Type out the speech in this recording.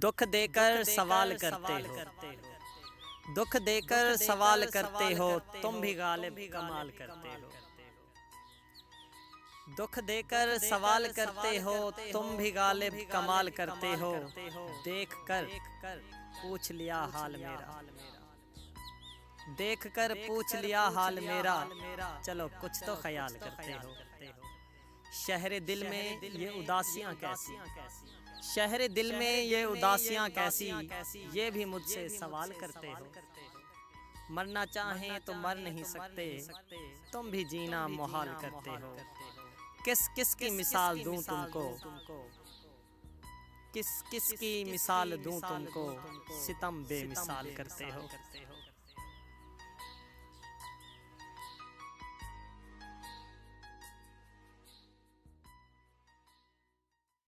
दुख देकर सवाल करते हो, दुख देकर सवाल करते हो, तुम भी गालिब कमाल करते हो। दुख देकर सवाल करते हो, तुम भी गालिब कमाल करते हो। देख कर पूछ लिया हाल मेरा, देख कर पूछ लिया हाल मेरा, चलो कुछ तो ख्याल करते हो। शहर दिल में ये उदासियां कैसी, शहर दिल में ये उदासियां कैसी, ये भी मुझसे सवाल करते हो। मरना चाहें तो मर नहीं सकते, तुम भी जीना मुहाल करते हो। किस किस की मिसाल दूं तुमको, किस किस की मिसाल दूं तुमको, सितम बेमिसाल करते हो।